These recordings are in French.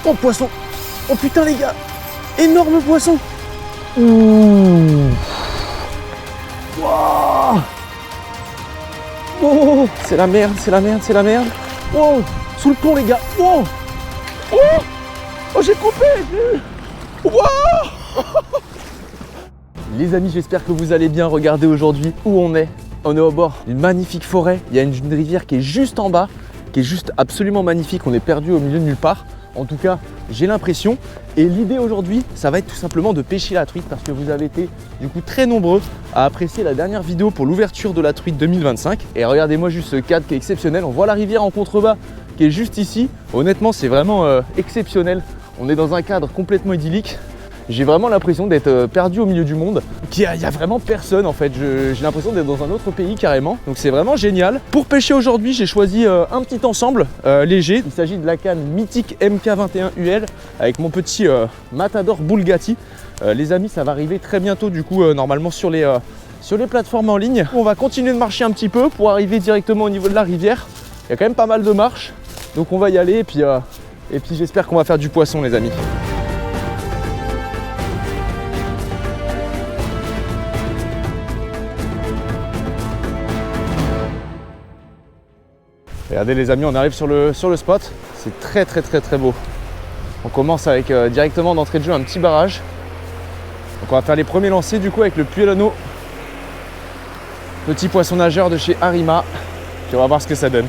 Oh poisson. Oh putain les gars. Énorme poisson. Ouh. Wow. Oh, c'est la merde, c'est la merde, c'est la merde. Oh, sous le pont les gars. Oh. Oh, oh j'ai coupé. Wow. Les amis, j'espère que vous allez bien. Regardez aujourd'hui où on est. On est au bord d'une magnifique forêt. Il y a une rivière qui est juste en bas, qui est juste absolument magnifique. On est perdu au milieu de nulle part. En tout cas, j'ai l'impression. Et l'idée aujourd'hui, ça va être tout simplement de pêcher la truite parce que vous avez été du coup très nombreux à apprécier la dernière vidéo pour l'ouverture de la truite 2025. Et regardez-moi juste ce cadre qui est exceptionnel. On voit la rivière en contrebas qui est juste ici. Honnêtement, c'est vraiment exceptionnel. On est dans un cadre complètement idyllique. J'ai vraiment l'impression d'être perdu au milieu du monde. Il y a vraiment personne en fait. J'ai l'impression d'être dans un autre pays carrément. Donc c'est vraiment génial. Pour pêcher aujourd'hui, j'ai choisi un petit ensemble léger. Il s'agit de la canne mythique MK21UL avec mon petit Matador Bulgati. Les amis, ça va arriver très bientôt du coup normalement sur les plateformes en ligne. On va continuer de marcher un petit peu pour arriver directement au niveau de la rivière. Il y a quand même pas mal de marches. Donc on va y aller et puis j'espère qu'on va faire du poisson les amis. Regardez les amis, on arrive sur le spot, c'est très beau. On commence avec directement d'entrée de jeu un petit barrage. Donc on va faire les premiers lancers du coup avec le Puellano. Petit poisson nageur de chez Arima. Puis on va voir ce que ça donne.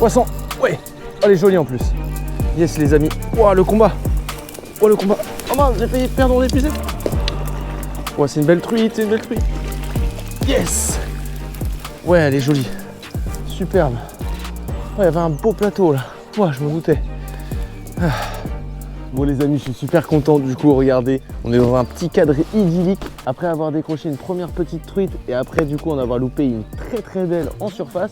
Poisson, ouais, elle est jolie en plus. Yes les amis, wow, le combat. Oh le combat. Oh mince, j'ai failli perdre mon épuisé. Ouais, c'est une belle truite, c'est une belle truite. Yes. Ouais, elle est jolie. Superbe. Ouais, il y avait un beau plateau là. Ouais, je me doutais. Ah. Bon les amis, je suis super content du coup, regardez. On est dans un petit cadre idyllique. Après avoir décroché une première petite truite et après du coup en avoir loupé une très belle en surface.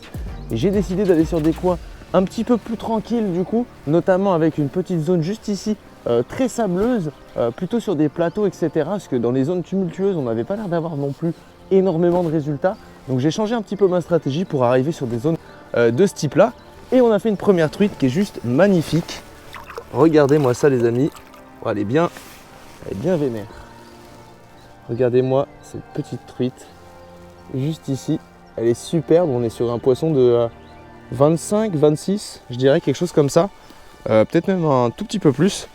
Et j'ai décidé d'aller sur des coins un petit peu plus tranquille du coup, notamment avec une petite zone juste ici, très sableuse, plutôt sur des plateaux etc. Parce que dans les zones tumultueuses, on n'avait pas l'air d'avoir non plus énormément de résultats. Donc j'ai changé un petit peu ma stratégie pour arriver sur des zones de ce type là. Et on a fait une première truite qui est juste magnifique. Regardez-moi ça les amis, oh, elle est bien vénère. Regardez-moi cette petite truite, juste ici, elle est superbe. On est sur un poisson de 25, 26, je dirais quelque chose comme ça, peut-être même un tout petit peu plus.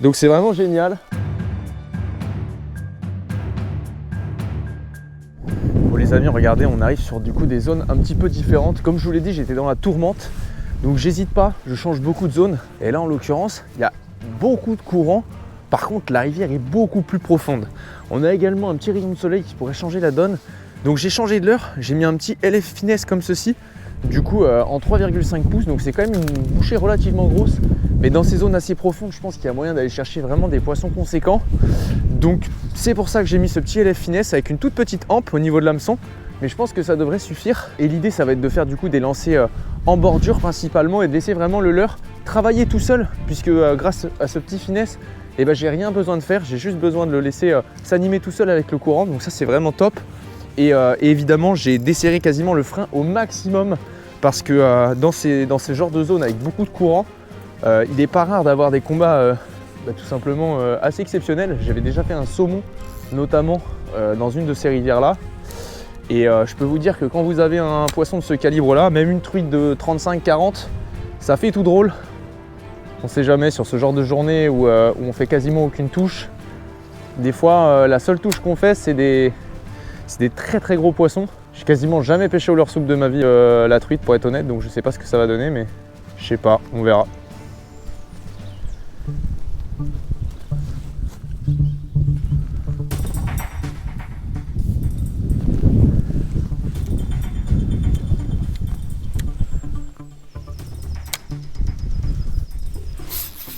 Donc c'est vraiment génial. Bon les amis, regardez, on arrive sur du coup des zones un petit peu différentes. Comme je vous l'ai dit, j'étais dans la tourmente, donc j'hésite pas, je change beaucoup de zones. Et là en l'occurrence, il y a beaucoup de courants. Par contre, la rivière est beaucoup plus profonde. On a également un petit rayon de soleil qui pourrait changer la donne. Donc j'ai changé de leurre, j'ai mis un petit LF finesse comme ceci. Du coup en 3,5 pouces, donc c'est quand même une bouchée relativement grosse. Mais dans ces zones assez profondes, je pense qu'il y a moyen d'aller chercher vraiment des poissons conséquents. Donc c'est pour ça que j'ai mis ce petit LF finesse avec une toute petite hampe au niveau de l'hameçon. Mais je pense que ça devrait suffire. Et l'idée, ça va être de faire du coup des lancers en bordure principalement et de laisser vraiment le leurre travailler tout seul. Puisque grâce à ce petit finesse, eh ben, j'ai rien besoin de faire. J'ai juste besoin de le laisser s'animer tout seul avec le courant. Donc ça, c'est vraiment top. Et évidemment, j'ai desserré quasiment le frein au maximum parce que dans ces genres de zones avec beaucoup de courant, il n'est pas rare d'avoir des combats tout simplement assez exceptionnels. J'avais déjà fait un saumon, notamment dans une de ces rivières-là. Et je peux vous dire que quand vous avez un poisson de ce calibre-là, même une truite de 35-40, ça fait tout drôle. On ne sait jamais sur ce genre de journée où on fait quasiment aucune touche. Des fois, la seule touche qu'on fait, c'est des très gros poissons. J'ai quasiment jamais pêché au leurre soupe de ma vie la truite pour être honnête, donc je sais pas ce que ça va donner, mais je sais pas, on verra.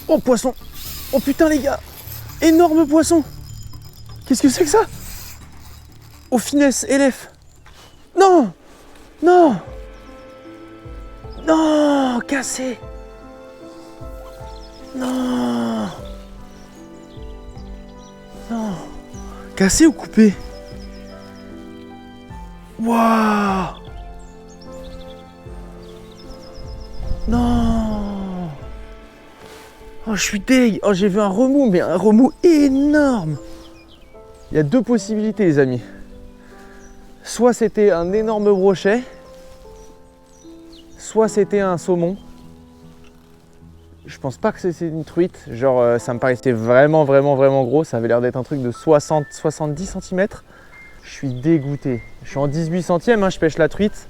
Oh poisson! Oh putain les gars! Énorme poisson! Qu'est-ce que c'est que ça? Oh finesse, LF! Non! Non! Non! Cassé! Non! Non! Cassé ou coupé? Waouh! Non! Oh, je suis deg! Oh, j'ai vu un remous, mais un remous énorme! Il y a deux possibilités, les amis. Soit c'était un énorme brochet, soit c'était un saumon. Je pense pas que c'est une truite. Genre, ça me paraissait vraiment gros. Ça avait l'air d'être un truc de 60-70 cm. Je suis dégoûté. Je suis en 18 centièmes, hein, je pêche la truite.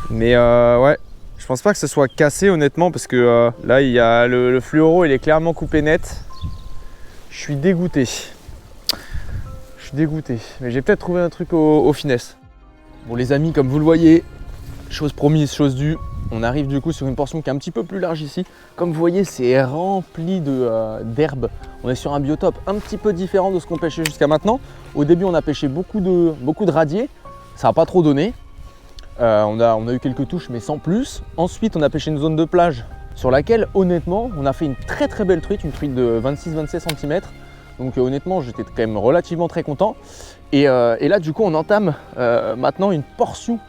Mais ouais, je pense pas que ce soit cassé honnêtement parce que là, il y a le fluoro, il est clairement coupé net. Je suis dégoûté. Je suis dégoûté. Mais j'ai peut-être trouvé un truc au finesse. Bon les amis, comme vous le voyez, chose promise, chose due. On arrive du coup sur une portion qui est un petit peu plus large ici. Comme vous voyez, c'est rempli d'herbes. On est sur un biotope un petit peu différent de ce qu'on pêchait jusqu'à maintenant. Au début, on a pêché beaucoup de radiers. Ça n'a pas trop donné. On a eu quelques touches, mais sans plus. Ensuite, on a pêché une zone de plage sur laquelle, honnêtement, on a fait une très belle truite. Une truite de 26-27 cm. Donc honnêtement, j'étais quand même relativement très content. Et là, du coup, on entame maintenant une portion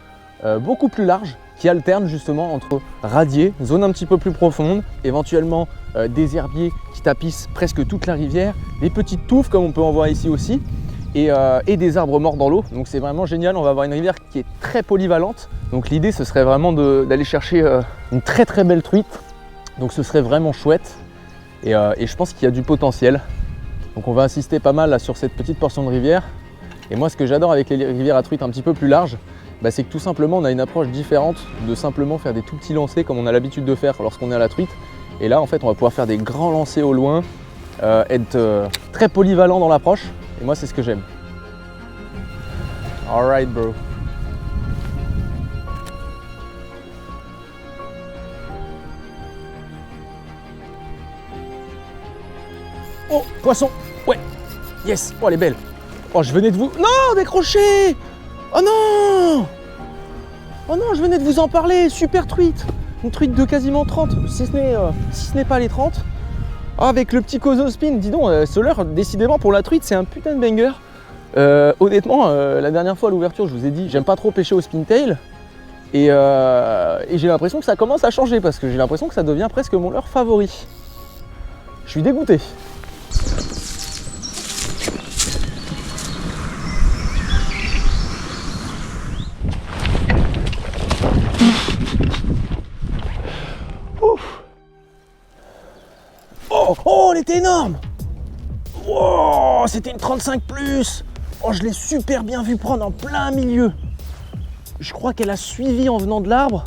beaucoup plus large qui alterne justement entre radiers, zone un petit peu plus profonde, éventuellement des herbiers qui tapissent presque toute la rivière, des petites touffes comme on peut en voir ici aussi, et des arbres morts dans l'eau. Donc c'est vraiment génial, on va avoir une rivière qui est très polyvalente. Donc l'idée ce serait vraiment d'aller chercher une très belle truite. Donc ce serait vraiment chouette et je pense qu'il y a du potentiel. Donc on va insister pas mal là, sur cette petite portion de rivière. Et moi ce que j'adore avec les rivières à truite un petit peu plus larges, bah, c'est que tout simplement on a une approche différente de simplement faire des tout petits lancers comme on a l'habitude de faire lorsqu'on est à la truite. Et là en fait on va pouvoir faire des grands lancers au loin, être très polyvalent dans l'approche. Et moi c'est ce que j'aime. Alright bro. Oh, poisson. Ouais. Yes. Oh, elle est belle. Oh, je venais de vous... Non, décroché. Oh non. Oh non, je venais de vous en parler. Super truite. Une truite de quasiment 30, si ce n'est pas les 30. Oh, avec le petit Kozo Spin. Dis donc, ce leurre, décidément, pour la truite, c'est un putain de banger. Honnêtement, la dernière fois à l'ouverture, je vous ai dit, j'aime pas trop pêcher au spintail. Et j'ai l'impression que ça commence à changer parce que j'ai l'impression que ça devient presque mon leurre favori. Je suis dégoûté. Oh, elle était énorme! Wow, c'était une 35 plus! Oh, je l'ai super bien vu prendre en plein milieu. Je crois qu'elle a suivi en venant de l'arbre.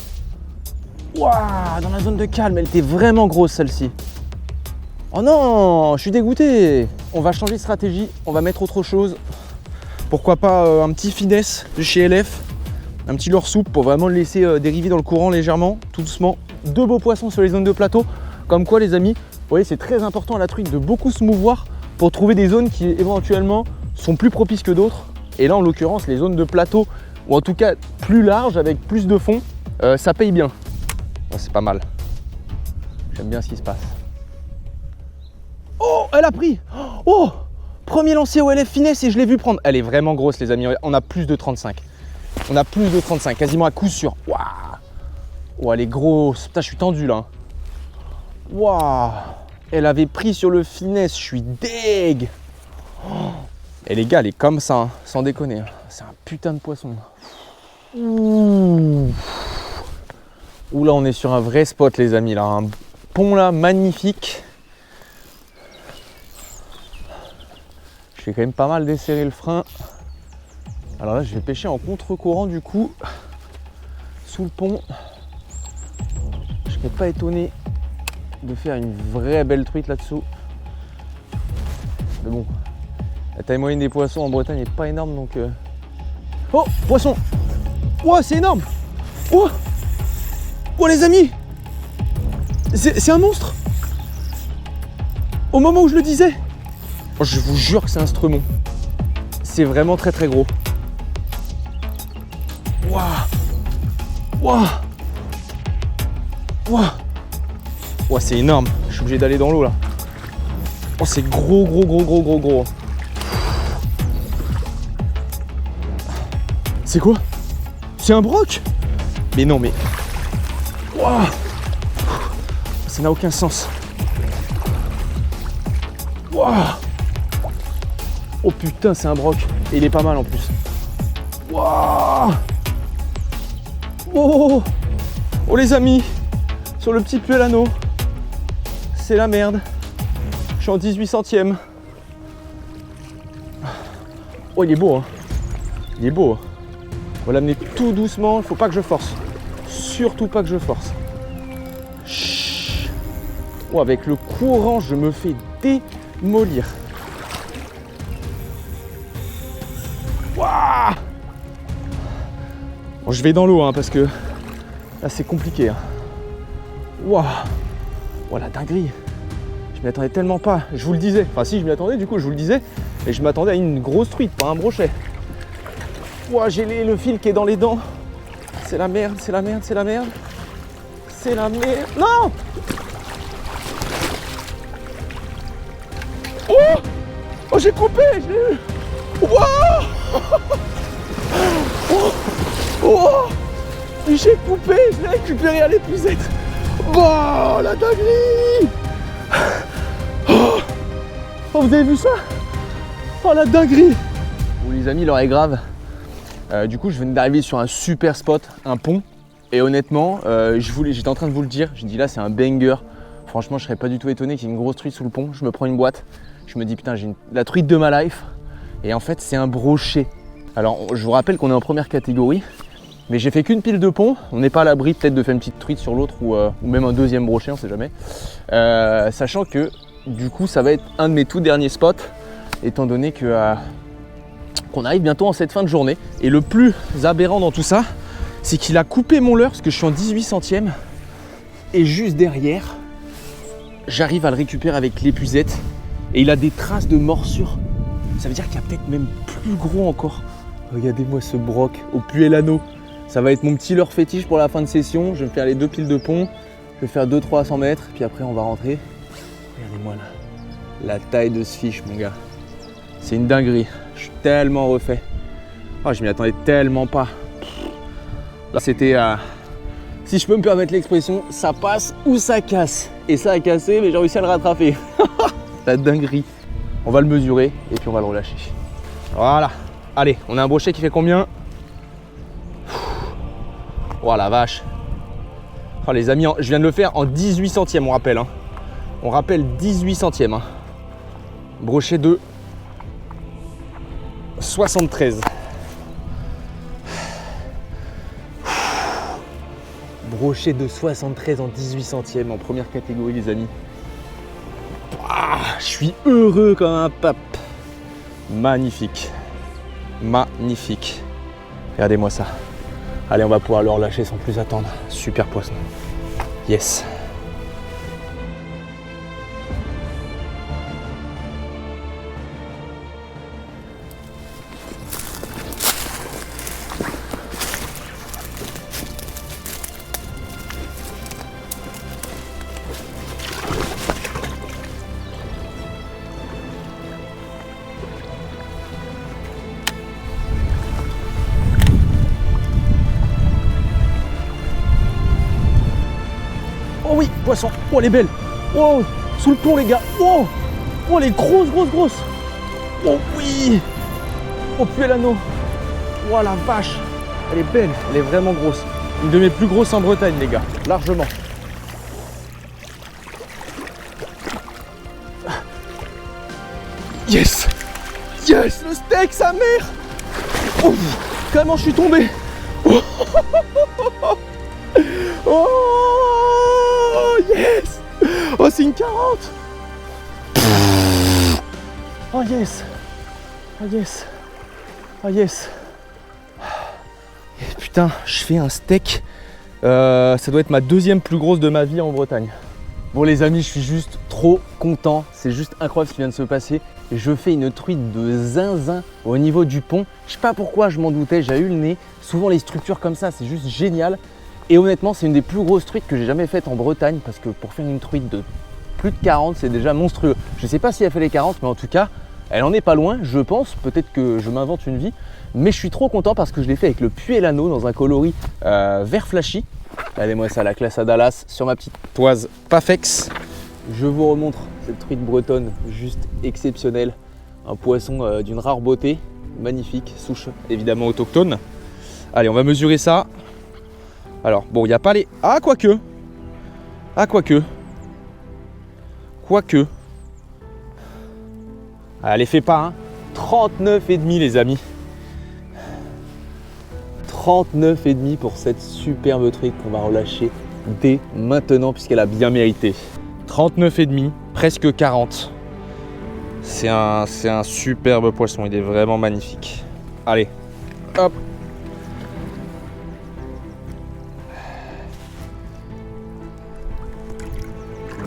Waouh, dans la zone de calme, elle était vraiment grosse celle-ci. Oh non, je suis dégoûté. On va changer de stratégie, on va mettre autre chose. Pourquoi pas un petit finesse de chez LF, un petit leurre souple pour vraiment le laisser dériver dans le courant légèrement, tout doucement. Deux beaux poissons sur les zones de plateau. Comme quoi les amis, vous voyez, c'est très important à la truite de beaucoup se mouvoir pour trouver des zones qui éventuellement sont plus propices que d'autres. Et là en l'occurrence les zones de plateau, ou en tout cas plus larges avec plus de fond, ça paye bien. Ouais, c'est pas mal. J'aime bien ce qui se passe. Oh, elle a pris. Oh, premier lancé au LF finesse et je l'ai vu prendre. Elle est vraiment grosse les amis, on a plus de 35. On a plus de 35, quasiment à coup sûr. Waouh. Oh, elle est grosse. Putain, je suis tendu là. Waouh. Elle avait pris sur le finesse, je suis deg. Oh. Et les gars, elle est comme ça, hein, sans déconner. C'est un putain de poisson. Ouh. Ouh là, on est sur un vrai spot les amis, là. Un pont là, magnifique. Je vais quand même pas mal desserrer le frein. Alors là, je vais pêcher en contre-courant du coup, sous le pont. Je serais pas étonné de faire une vraie belle truite là-dessous. Mais bon, la taille moyenne des poissons en Bretagne n'est pas énorme donc... Oh, poisson! Oh, c'est énorme! Oh! Oh les amis! C'est un monstre! Au moment où je le disais! Oh, je vous jure que c'est un stremon. C'est vraiment très gros. Waouh! Waouh! Waouh! Oh, c'est énorme, je suis obligé d'aller dans l'eau là. Oh, c'est gros. C'est quoi? C'est un broc? Mais non, mais... Wow. Ça n'a aucun sens. Wow. Oh putain, c'est un broc. Et il est pas mal en plus. Wow. Oh, oh les amis, sur le petit puellano, c'est la merde. Je suis en 18 centièmes. Oh, il est beau, hein. Il est beau. On va l'amener tout doucement, il faut pas que je force. Surtout pas que je force. Chut. Oh, avec le courant, je me fais démolir. Waouh. Bon, je vais dans l'eau, hein, parce que là, c'est compliqué. Hein. Waouh. Oh, la dinguerie. Je m'y attendais tellement pas. Je vous le disais. Enfin, si, je m'y attendais, du coup, je vous le disais. Et je m'attendais à une grosse truite, pas un brochet. Ouah, j'ai le fil qui est dans les dents. C'est la merde, c'est la merde, c'est la merde. C'est la merde. Non! Oh! Oh, j'ai coupé! Je l'ai eu! Wow! Oh! Oh! J'ai coupé, je l'ai récupéré à l'épuisette. Oh, la dinguerie! Oh! Oh, vous avez vu ça? Oh, la dinguerie! Bon, les amis, l'heure est grave. Du coup, je venais d'arriver sur un super spot, un pont. Et honnêtement, j'étais en train de vous le dire. J'ai dit là, c'est un banger. Franchement, je serais pas du tout étonné qu'il y ait une grosse truite sous le pont. Je me prends une boîte. Je me dis, putain, j'ai la truite de ma life. Et en fait, c'est un brochet. Alors, je vous rappelle qu'on est en première catégorie. Mais j'ai fait qu'une pile de pont. On n'est pas à l'abri peut-être de faire une petite truite sur l'autre ou même un deuxième brochet, on sait jamais. Sachant que du coup, ça va être un de mes tout derniers spots. Étant donné que... qu'on arrive bientôt en cette fin de journée. Et le plus aberrant dans tout ça, c'est qu'il a coupé mon leurre parce que je suis en 18 centièmes. Et juste derrière, j'arrive à le récupérer avec l'épuisette. Et il a des traces de morsure. Ça veut dire qu'il y a peut-être même plus gros encore. Regardez-moi ce broc au puellano. Ça va être mon petit leurre fétiche pour la fin de session. Je vais me faire les 2 piles de pont. Je vais faire 200-300 mètres. Puis après, on va rentrer. Regardez-moi là. La taille de ce fiche, mon gars. C'est une dinguerie. Je suis tellement refait. Oh, je m'y attendais tellement pas. Là, c'était, si je peux me permettre l'expression, ça passe ou ça casse. Et ça a cassé, mais j'ai réussi à le rattraper. La dinguerie. On va le mesurer et puis on va le relâcher. Voilà. Allez, on a un brochet qui fait combien? Oh la vache. Oh les amis, je viens de le faire en 18 centièmes, on rappelle. Hein. On rappelle 18 centièmes. Hein. Brochet de 73. Brochet de 73 en 18 centièmes en première catégorie, les amis. Ah, je suis heureux comme un pape. Magnifique. Magnifique. Regardez-moi ça. Allez, on va pouvoir le relâcher sans plus attendre. Super poisson. Yes. Oh oui, poisson. Oh, elle est belle. Oh, sous le pont, les gars. Oh, oh, elle est grosse, grosse, grosse. Oh oui. Oh, puellano. Oh la vache. Elle est belle. Elle est vraiment grosse. Une de mes plus grosses en Bretagne, les gars. Largement. Yes. Yes, le steak, sa mère. Oh, comment je suis tombé. Oh, oh yes. Oh, c'est une 40. Oh yes. Oh yes. Oh yes. Et putain, je fais un steak. Ça doit être ma deuxième plus grosse de ma vie en Bretagne. Bon les amis, je suis juste trop content. C'est juste incroyable ce qui vient de se passer. Je fais une truite de zinzin au niveau du pont. Je sais pas pourquoi, je m'en doutais, j'ai eu le nez. Souvent les structures comme ça, c'est juste génial. Et honnêtement, c'est une des plus grosses truites que j'ai jamais faites en Bretagne. Parce que pour faire une truite de plus de 40, c'est déjà monstrueux. Je sais pas si elle fait les 40, mais en tout cas, Elle en est pas loin, je pense, peut-être que je m'invente une vie, mais je suis trop content parce que je l'ai fait avec le Puellano dans un coloris vert flashy. Regardez-moi ça, la classe à Dallas sur ma petite toise Pafex. Je vous remontre cette truite bretonne juste exceptionnelle. Un poisson d'une rare beauté, magnifique, souche évidemment autochtone. Allez, on va mesurer ça. Alors, bon, il n'y a pas les... Ah, quoique. Ah, quoique. Quoique. Ah, elle les fait pas, hein. 39,5 les amis. 39,5 pour cette superbe truite qu'on va relâcher dès maintenant puisqu'elle a bien mérité. 39,5, presque 40. C'est un superbe poisson, il est vraiment magnifique. Allez, hop.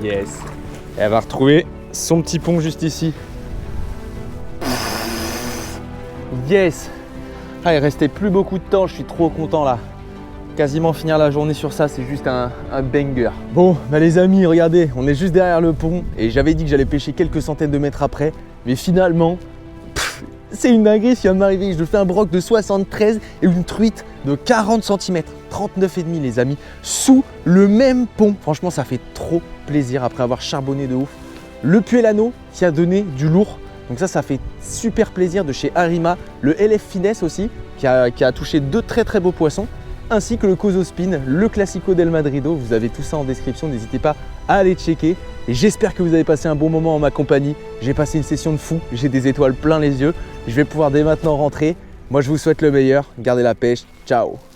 Yes. Et elle va retrouver son petit pont juste ici. Yes. Ah, il restait plus beaucoup de temps, je suis trop content là. Quasiment finir la journée sur ça, c'est juste un banger. Bon, bah les amis, regardez, on est juste derrière le pont et j'avais dit que j'allais pêcher quelques centaines de mètres après, mais finalement, c'est une dinguerie ce qui vient de m'arriver. Je fais un broc de 73 et une truite de 40 cm, 39,5 les amis, sous le même pont. Franchement, ça fait trop plaisir après avoir charbonné de ouf. Le Puellano qui a donné du lourd. Donc ça fait super plaisir de chez Arima. Le LF Finesse aussi, qui a touché deux très beaux poissons. Ainsi que le Coso Spin, le Classico del Madrido. Vous avez tout ça en description, n'hésitez pas à aller checker. Et j'espère que vous avez passé un bon moment en ma compagnie. J'ai passé une session de fou, j'ai des étoiles plein les yeux. Je vais pouvoir dès maintenant rentrer. Moi je vous souhaite le meilleur, gardez la pêche, ciao.